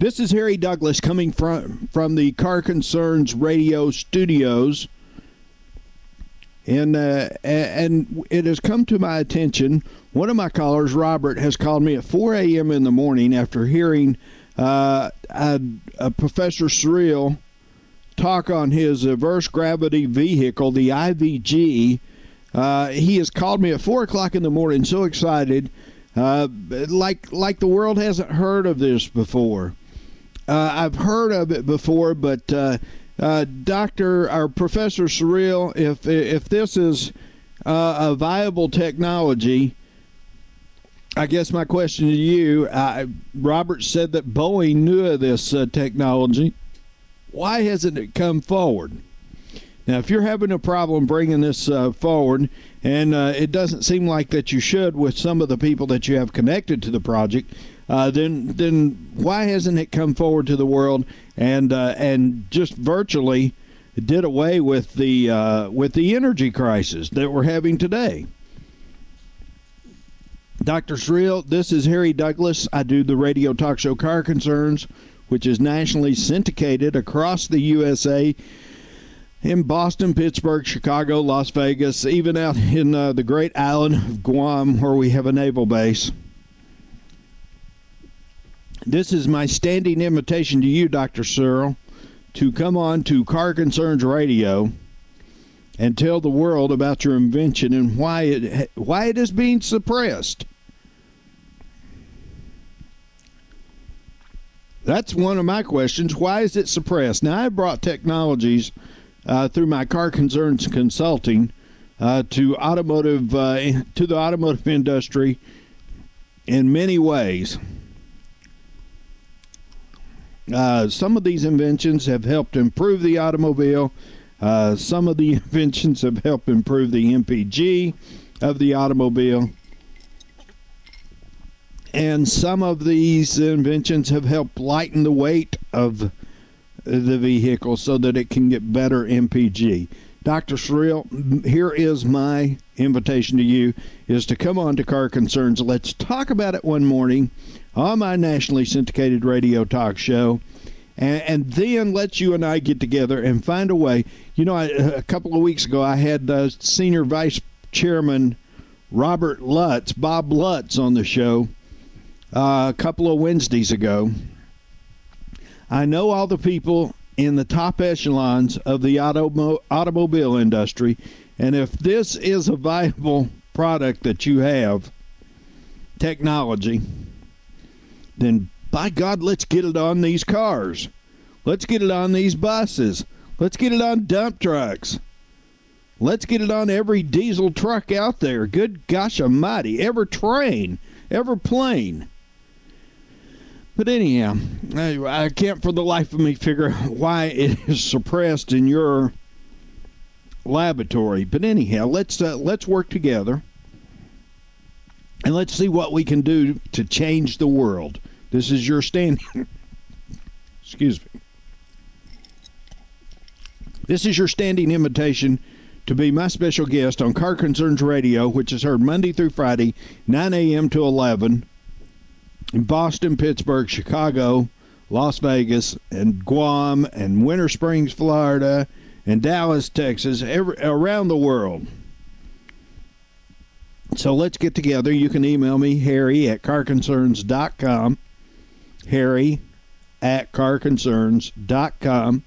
This is Harry Douglas coming from the Car Concerns Radio Studios. And it has come to my attention, one of my callers, Robert, has called me at 4 a.m. in the morning after hearing a Professor Searl talk on his Reverse Gravity Vehicle, the IVG. He has called me at 4 o'clock in the morning, so excited, like the world hasn't heard of this before. I've heard of it before, but Dr. or Professor Searl, if this is a viable technology, I guess my question to you, Robert said that Boeing knew of this technology. Why hasn't it come forward? Now, if you're having a problem bringing this forward, and it doesn't seem like that you should with some of the people that you have connected to the project, then why hasn't it come forward to the world and just virtually did away with the energy crisis that we're having today? Dr. Searl, this is Harry Douglas. I do the radio talk show Car Concerns, which is nationally syndicated across the USA, in Boston, Pittsburgh, Chicago, Las Vegas, even out in the great island of Guam, where we have a naval base. This is my standing invitation to you, Dr. Searl, to come on to Car Concerns Radio and tell the world about your invention and why it is being suppressed. That's one of my questions. Why is it suppressed? Now, I brought technologies through my Car Concerns Consulting to the automotive industry in many ways. Some of these inventions have helped improve the automobile. Some of the inventions have helped improve the MPG of the automobile. And some of these inventions have helped lighten the weight of the vehicle so that it can get better MPG. Dr. Searl, here is my invitation to you, is to come on to Car Concerns. Let's talk about it one morning on my nationally syndicated radio talk show, and then let you and I get together and find a way. You know, a couple of weeks ago, I had Senior Vice Chairman Bob Lutz, on the show a couple of Wednesdays ago. I know all the people in the top echelons of the automobile industry, and if this is a viable product that you have, technology, then by God, let's get it on these cars. Let's get it on these buses. Let's get it on dump trucks. Let's get it on every diesel truck out there. Good gosh almighty. Every train, every plane. But anyhow, I can't for the life of me figure out why it is suppressed in your laboratory. But anyhow, let's work together and let's see what we can do to change the world. This is your standing. Excuse me. This is your standing invitation to be my special guest on Car Concerns Radio, which is heard Monday through Friday, 9 a.m. to 11. In Boston, Pittsburgh, Chicago, Las Vegas, and Guam, and Winter Springs, Florida, and Dallas, Texas, around the world. So let's get together. You can email me, Harry at carconcerns.com, Harry at carconcerns.com,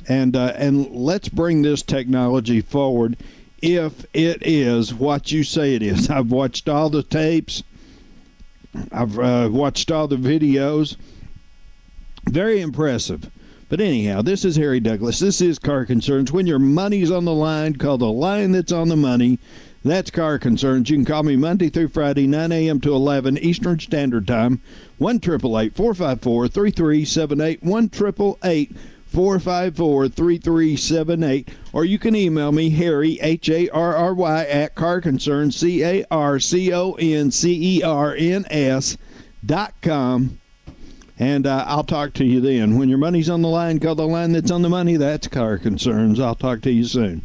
and let's bring this technology forward if it is what you say it is. I've watched all the tapes. I've watched all the videos. Very impressive. But anyhow, this is Harry Douglas. This is Car Concerns. When your money's on the line, call the line that's on the money. That's Car Concerns. You can call me Monday through Friday, 9 a.m. to 11 Eastern Standard Time, 1-888-454-3378, 1-888-454-3378, or you can email me, Harry, Harry, at carconcerns, carconcerns.com, and I'll talk to you then. When your money's on the line, call the line that's on the money. That's Car Concerns. I'll talk to you soon.